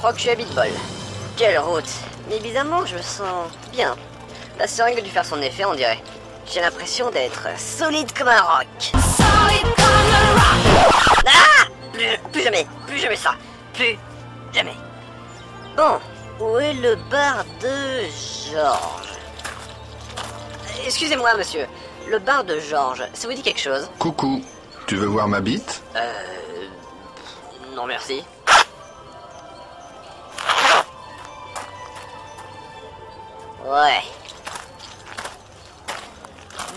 crois que je suis à Bitbol. Quelle route. Mais bizarrement, je me sens bien. La seringue a dû faire son effet, on dirait. J'ai l'impression d'être solide comme un roc. Solide comme un rock. Ah! Plus jamais ça. Plus jamais. Bon, où est le bar de Georges? Excusez-moi, monsieur. Le bar de Georges, ça vous dit quelque chose? Coucou, tu veux voir ma bite? Non merci. Ouais.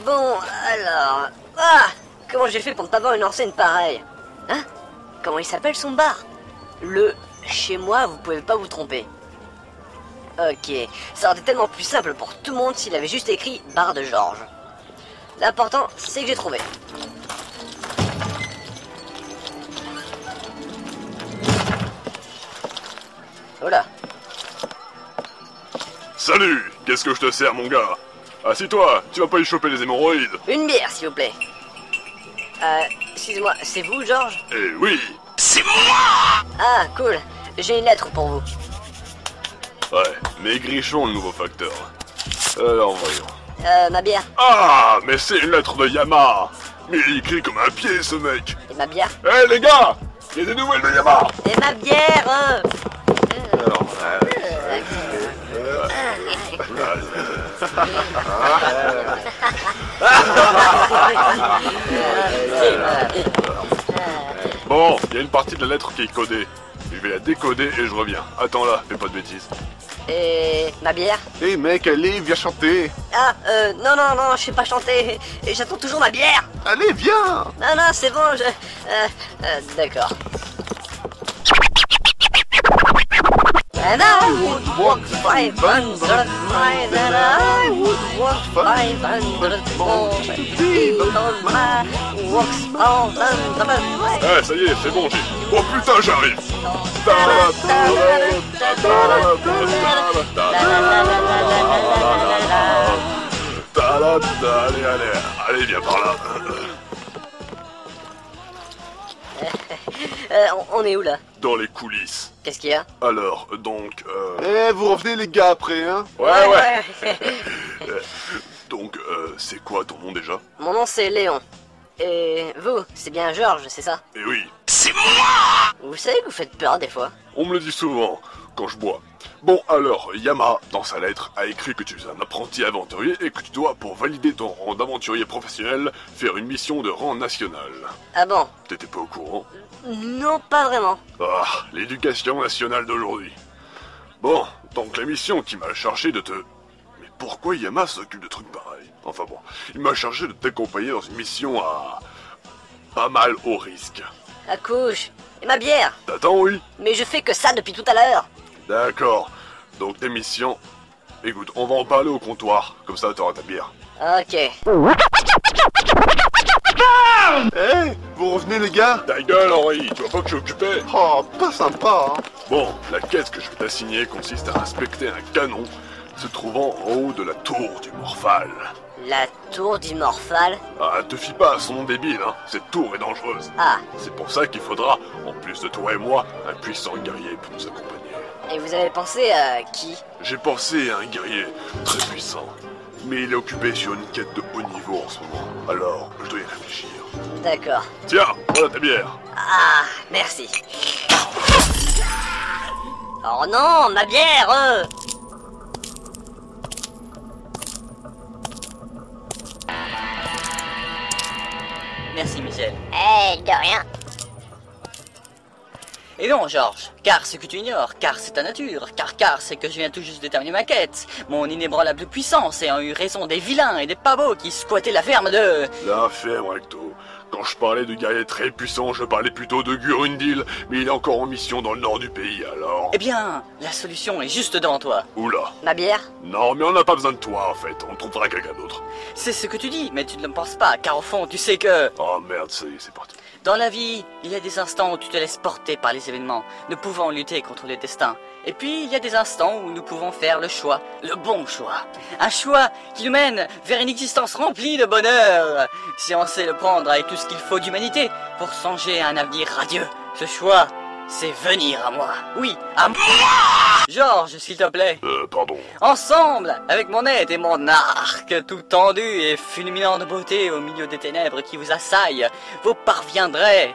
Bon, alors... Ah! Comment j'ai fait pour ne pas voir une enseigne pareille? Hein? Comment il s'appelle son bar? Le chez moi, vous pouvez pas vous tromper. Ok, ça aurait été tellement plus simple pour tout le monde s'il avait juste écrit bar de Georges. L'important, c'est que j'ai trouvé. Voilà. Salut! Qu'est-ce que je te sers, mon gars? Assis-toi, tu vas pas y choper les hémorroïdes. Une bière, s'il vous plaît. Excusez-moi, c'est vous, Georges? Eh oui! C'est moi! Ah, cool. J'ai une lettre pour vous. Ouais, maigrichon, le nouveau facteur. Alors, voyons. Ma bière. Ah, mais c'est une lettre de Yama! Mais il écrit comme un pied, ce mec! Et ma bière? Eh, les gars! Il y a des nouvelles de Yama! Et ma bière Alors, bon, il y a une partie de la lettre qui est codée. Je vais la décoder et je reviens. Attends là, fais pas de bêtises. Et ma bière? Hé mec, allez, viens chanter. Ah, non, je sais pas chanter. Et j'attends toujours ma bière. Allez, viens. Non, c'est bon, d'accord. And I would walk 500 miles, and I would walk 500 more, even on my walks 400 miles. Eh, ça y est, c'est bon, j'ai... Oh putain, j'arrive. Allez, viens par là. On est où là? Dans les coulisses. Qu'est-ce qu'il y a? Alors, donc, Eh, vous revenez les gars après, hein? Ouais. Donc, c'est quoi ton nom déjà? Mon nom c'est Léon. Et vous, c'est bien Georges, c'est ça? Eh oui, Vous savez que vous faites peur des fois. on me le dit souvent, quand je bois. Bon, alors, Yama, dans sa lettre, a écrit que tu es un apprenti aventurier et que tu dois, pour valider ton rang d'aventurier professionnel, faire une mission de rang national. Ah bon? T'étais pas au courant? Non, pas vraiment. Ah, l'éducation nationale d'aujourd'hui. Bon, donc la mission qui m'a chargé de te... Mais pourquoi Yama s'occupe de trucs pareils? Enfin bon, il m'a chargé de t'accompagner dans une mission à... pas mal haut risque. À couche. Et ma bière? T'attends, oui? Mais je fais que ça depuis tout à l'heure. D'accord. Donc tes missions... Écoute, on va en parler au comptoir, comme ça t'auras ta bière. Ok. Eh, vous revenez les gars? Ta gueule, Henri, tu vois pas que je suis occupé? Oh, pas sympa, hein? Bon, la quête que je vais t'assigner consiste à inspecter un canon se trouvant en haut de la tour du Morphal. La tour du Morphal? Ah, te fie pas à son nom débile, hein, cette tour est dangereuse. Ah, C'est pour ça qu'il faudra, en plus de toi et moi, un puissant guerrier pour nous accompagner. et vous avez pensé à qui? J'ai pensé à un guerrier très puissant, mais il est occupé sur une quête de haut niveau en ce moment, alors je dois y réfléchir. D'accord. Tiens, voilà ta bière. Ah, merci. Oh non, ma bière Merci, Michel. Eh, de rien. Et non, Georges, car ce que tu ignores, car c'est ta nature, car c'est que je viens tout juste de terminer ma quête. Mon inébranlable puissance ayant eu raison des vilains et des pas beaux qui squattaient la ferme de... La ferme, Recto. Quand je parlais de guerrier très puissant, je parlais plutôt de Gurundil, mais il est encore en mission dans le nord du pays, alors... Eh bien, la solution est juste devant toi. Oula. Ma bière? Non, mais on n'a pas besoin de toi, en fait. On trouvera quelqu'un d'autre. C'est ce que tu dis, mais tu ne le penses pas, car au fond, tu sais que... Oh merde, ça y est, c'est parti. Dans la vie, il y a des instants où tu te laisses porter par les événements, ne pouvant lutter contre le destin. Et puis, il y a des instants où nous pouvons faire le choix, le bon choix. Un choix qui nous mène vers une existence remplie de bonheur. Si on sait le prendre avec tout ce qu'il faut d'humanité pour songer à un avenir radieux, ce choix, c'est venir à moi. Oui, à moi. Georges, s'il te plaît. Pardon. Ensemble, avec mon aide et mon arc tout tendu et fulminant de beauté au milieu des ténèbres qui vous assaillent, vous parviendrez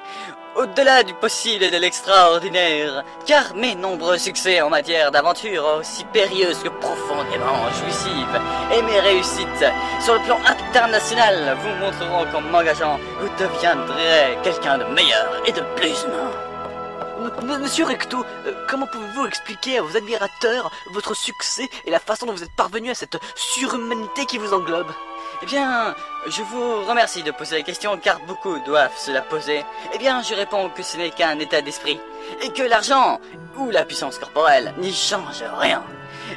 au-delà du possible et de l'extraordinaire, car mes nombreux succès en matière d'aventure aussi périlleuse que profondément jouissive, et mes réussites sur le plan international vous montreront qu'en m'engageant, vous deviendrez quelqu'un de meilleur et de plus humain. Monsieur Recto, comment pouvez-vous expliquer à vos admirateurs votre succès et la façon dont vous êtes parvenu à cette surhumanité qui vous englobe? Eh bien, je vous remercie de poser la question car beaucoup doivent se la poser. Eh bien, je réponds que ce n'est qu'un état d'esprit et que l'argent ou la puissance corporelle n'y change rien.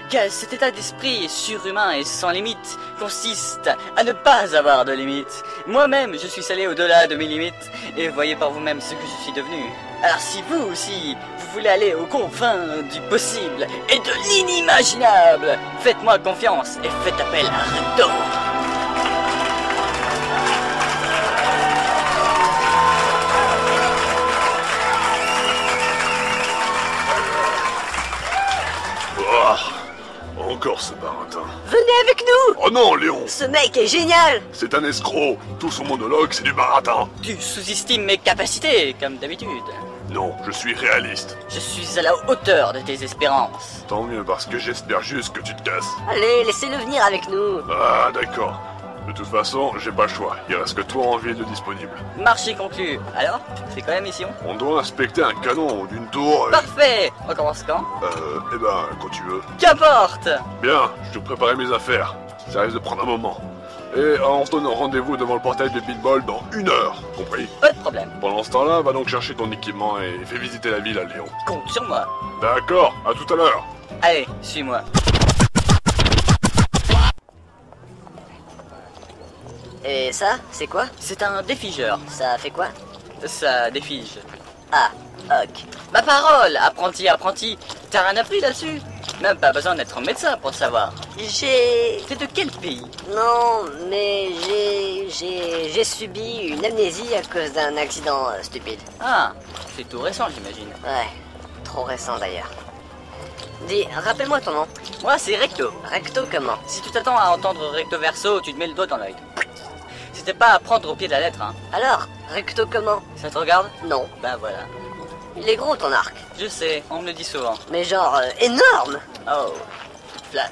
Car cet état d'esprit surhumain et sans limite consiste à ne pas avoir de limites. Moi-même, je suis allé au-delà de mes limites et voyez par vous-même ce que je suis devenu. Alors si vous aussi, vous voulez aller aux confins du possible et de l'inimaginable, faites-moi confiance et faites appel à Recto. Encore ce baratin. Venez avec nous! Oh non, Léon! Ce mec est génial! C'est un escroc. Tout son monologue, c'est du baratin. Tu sous-estimes mes capacités, comme d'habitude. Non, je suis réaliste. Je suis à la hauteur de tes espérances. Tant mieux, parce que j'espère juste que tu te casses. Allez, laissez-le venir avec nous. Ah, d'accord. De toute façon, j'ai pas le choix. Il reste que toi en ville de disponible. Marché conclu. Alors, c'est quoi la mission? On doit inspecter un canon d'une tour. Parfait! On commence quand? Eh ben, quand tu veux. Qu'importe! Bien, je te préparer mes affaires. Ça risque de prendre un moment. Et on se donne rendez-vous devant le portail de Pitbull dans 1 heure, compris? Pas de problème. Pendant ce temps-là, va donc chercher ton équipement et fais visiter la ville à Léon. Compte sur moi. D'accord, à tout à l'heure. Allez, suis-moi. Et ça, c'est quoi? C'est un défigeur. Ça fait quoi? Ça défige. Ah, ok. Ma parole, apprenti, t'as rien appris là-dessus? Même pas besoin d'être médecin pour le savoir. T'es de quel pays? Non, mais j'ai subi une amnésie à cause d'un accident stupide. Ah, c'est tout récent, j'imagine. Ouais, trop récent d'ailleurs. Dis, rappelle-moi ton nom. Moi, c'est Recto. Recto comment? Si tu t'attends à entendre Recto Verso, tu te mets le doigt dans l'œil. C'était pas à prendre au pied de la lettre, hein. Alors, Recto comment? Ça te regarde? Non. Ben voilà. Il est gros ton arc. Je sais, on me le dit souvent. Mais genre, énorme! Oh, flat.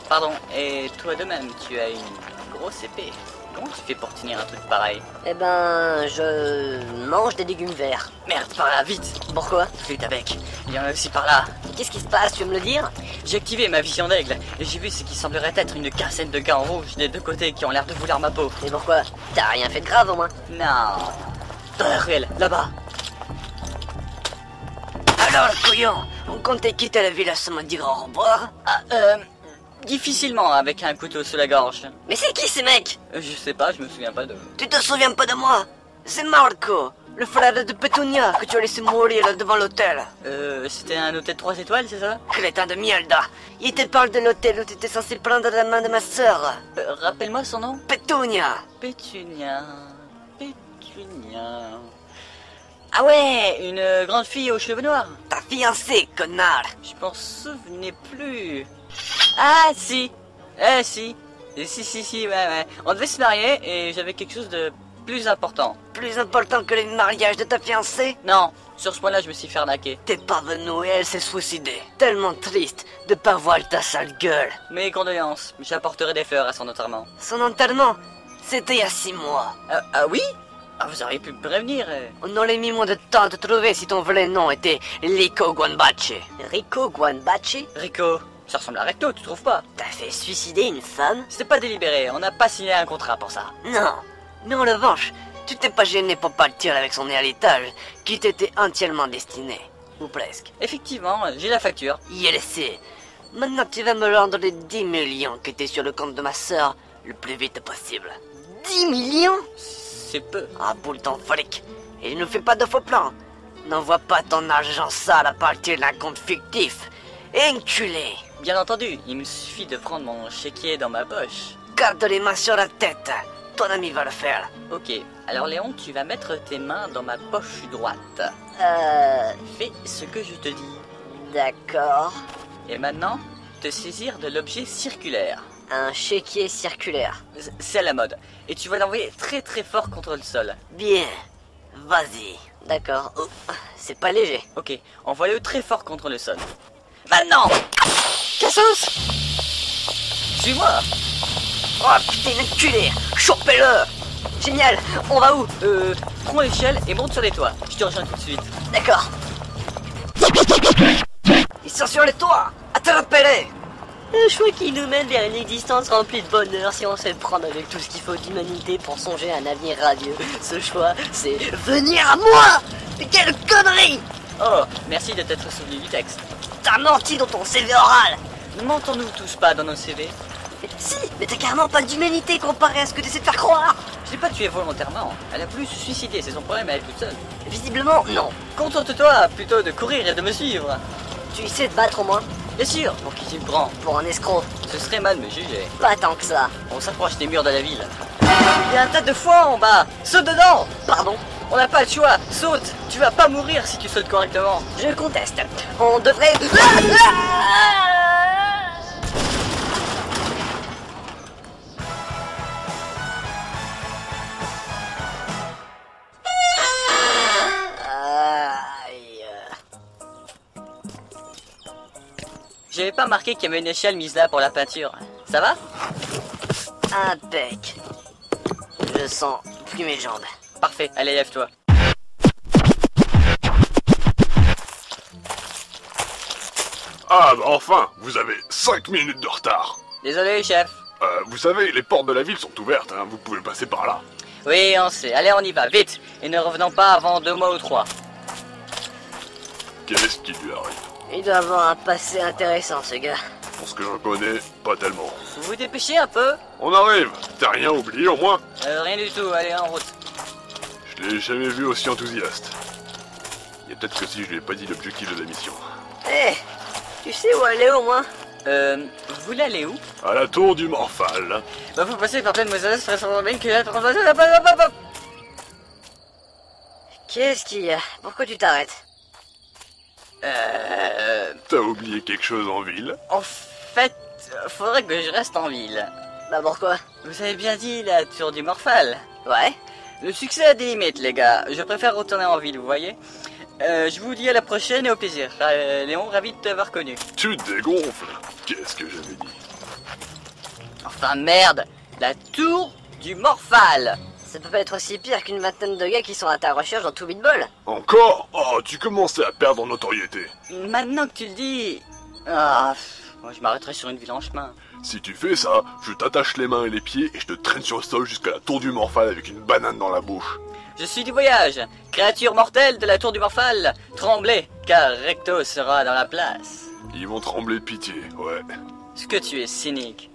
Pardon, et toi de même, tu as une grosse épée. Comment tu fais pour tenir un truc pareil? Eh ben, je mange des légumes verts. Merde, par là, vite! Pourquoi? Flûte avec. Il y en a aussi par là. Qu'est-ce qui se passe, tu veux me le dire? J'ai activé ma vision d'aigle et j'ai vu ce qui semblerait être une quinzaine de gars en rouge des deux côtés qui ont l'air de vouloir ma peau. Et pourquoi? T'as rien fait de grave au moins? Non. Dans la ruelle, là-bas. Alors, le couillon, on comptait quitter la ville à ce maudit grand remboire? Difficilement avec un couteau sous la gorge. Mais c'est qui ces mecs? Je sais pas, je me souviens pas de... Tu te souviens pas de moi? C'est Marco, le frère de Petunia que tu as laissé mourir là devant l'hôtel. C'était un hôtel 3 étoiles, c'est ça? Crétin de mierda. Il te parle de l'hôtel où tu étais censé prendre la main de ma sœur. Rappelle-moi son nom? Petunia. Pétunia. Ah ouais, une grande fille aux cheveux noirs. Ta fiancée, connard. Je m'en souvenais plus. Ah si. Si, ouais. On devait se marier et j'avais quelque chose de plus important. Plus important que le mariage de ta fiancée? Non, sur ce point-là, je me suis fait arnaquer. T'es pas venu et elle s'est suicidée. Tellement triste de pas voir ta sale gueule. Mes condoléances, j'apporterai des fleurs à son enterrement. Son enterrement, c'était il y a 6 mois. Ah oui? Ah, vous auriez pu me prévenir. On aurait mis moins de temps à te trouver si ton vrai nom était Rico Guanbache. Rico Guanbache? Rico, ça ressemble à Recto, tu trouves pas? T'as fait suicider une femme? C'était pas délibéré, on n'a pas signé un contrat pour ça. Non, mais en revanche, tu t'es pas gêné pour partir avec son héritage qui t'était entièrement destiné. Ou presque. Effectivement, j'ai la facture. Y est laissé. Maintenant tu vas me rendre les 10 millions qui étaient sur le compte de ma sœur le plus vite possible. 10 millions? C'est peu. Ah, boule ton fric. Et ne fais pas de faux plans. N'envoie pas ton argent sale à partir d'un compte fictif. Enculé. Bien entendu, il me suffit de prendre mon chéquier dans ma poche. Garde les mains sur la tête. ton ami va le faire. Ok, alors Léon, tu vas mettre tes mains dans ma poche droite. Fais ce que je te dis. D'accord. Et maintenant, te saisir de l'objet circulaire. Un chéquier circulaire. C'est à la mode. Et tu vas l'envoyer très très fort contre le sol. Bien. Vas-y. D'accord. Oh, c'est pas léger. Ok, envoie-le très fort contre le sol. Maintenant! Cassos! Suis-moi! Oh putain, enculé! Chopez-le! Génial! On va où? Prends l'échelle et monte sur les toits. Je te rejoins tout de suite. D'accord. Ils sont sur les toits! Attrapez-les! Le choix qui nous mène vers une existence remplie de bonheur si on sait le prendre avec tout ce qu'il faut d'humanité pour songer à un avenir radieux. Ce choix, c'est venir à moi! Mais quelle connerie! Oh, merci de t'être souvenu du texte. T'as menti dans ton CV oral! Ne mentons-nous tous pas dans nos CV? Mais si, mais t'as carrément pas d'humanité comparé à ce que t'essaies de faire croire! Je l'ai pas tué volontairement. Elle a voulu se suicider, c'est son problème à elle toute seule. Visiblement, non. Contente-toi plutôt de courir et de me suivre. Tu sais te battre au moins? Bien sûr, pour qui tu me prends? Pour un escroc. Ce serait mal de me juger. Pas tant que ça. On s'approche des murs de la ville. Il y a un tas de foin en bas. Saute dedans! Pardon? On n'a pas le choix. Saute! Tu vas pas mourir si tu sautes correctement. Je conteste. On devrait... Aïe. J'avais pas marqué qu'il y avait une échelle mise là pour la peinture. Ça va? Impec. Je sens plus mes jambes. Parfait, allez lève-toi. Ah bah enfin, vous avez 5 minutes de retard. Désolé chef. Vous savez, les portes de la ville sont ouvertes, hein, vous pouvez passer par là. Oui, on sait. Allez, on y va, vite. Et ne revenons pas avant 2 mois ou 3. Qu'est-ce qui lui arrive? Il doit avoir un passé intéressant, ce gars. Pour ce que j'en connais, pas tellement. Vous vous dépêchez un peu? On arrive. T'as rien oublié au moins? Rien du tout, allez en route. Je l'ai jamais vu aussi enthousiaste. Il y a peut-être que si je lui ai pas dit l'objectif de la mission. Eh, tu sais où aller au moins? Vous voulez aller où? À la tour du Morphal. Bah vous passez par pleine moissonneuse, très sûrement bien que la... Qu'est-ce qu'il y a? Pourquoi tu t'arrêtes? T'as oublié quelque chose en ville? En fait, faudrait que je reste en ville. Bah pourquoi? Vous avez bien dit la tour du Morphal. Ouais. Le succès a des limites, les gars. Je préfère retourner en ville, vous voyez. Je vous dis à la prochaine et au plaisir. Léon, ravi de t'avoir connu. Tu te dégonfles. Qu'est-ce que j'avais dit? Enfin merde, la tour du Morphal. Ça peut pas être aussi pire qu'une vingtaine de gars qui sont à ta recherche dans tout Beatball. Encore? Oh, tu commençais à perdre en notoriété. Maintenant que tu le dis... Ah, moi je m'arrêterai sur une ville en chemin. Si tu fais ça, je t'attache les mains et les pieds et je te traîne sur le sol jusqu'à la tour du Morphal avec une banane dans la bouche. Je suis du voyage, créature mortelle de la tour du Morphal. Tremblez, car Recto sera dans la place. Ils vont trembler de pitié, ouais. Ce que tu es cynique.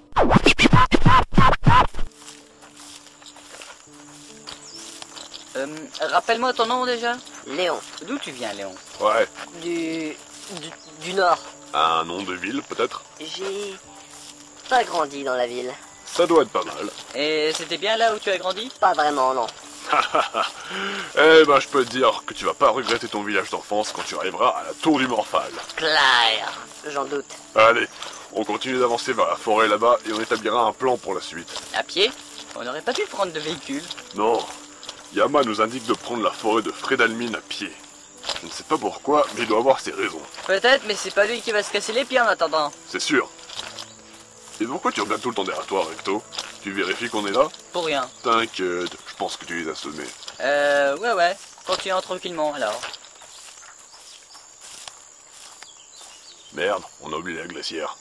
Rappelle-moi ton nom déjà. Léon. D'où tu viens, Léon? Ouais. Du nord. Un nom de ville, peut-être? J'ai pas grandi dans la ville. Ça doit être pas mal. Et c'était bien là où tu as grandi? Pas vraiment, non. Eh ben, je peux te dire que tu vas pas regretter ton village d'enfance quand tu arriveras à la tour du Morphal. Claire. J'en doute. Allez, on continue d'avancer vers la forêt là-bas et on établira un plan pour la suite. À pied? On n'aurait pas pu prendre de véhicule. Non, Yama nous indique de prendre la forêt de Fredalmine à pied. Je ne sais pas pourquoi, mais il doit avoir ses raisons. Peut-être, mais c'est pas lui qui va se casser les pieds en attendant. C'est sûr. Et pourquoi tu regardes tout le temps derrière toi, Recto? Tu vérifies qu'on est là? Pour rien. T'inquiète, je pense que tu les as semés. Ouais. Continuons tranquillement alors. Merde, on a oublié la glacière.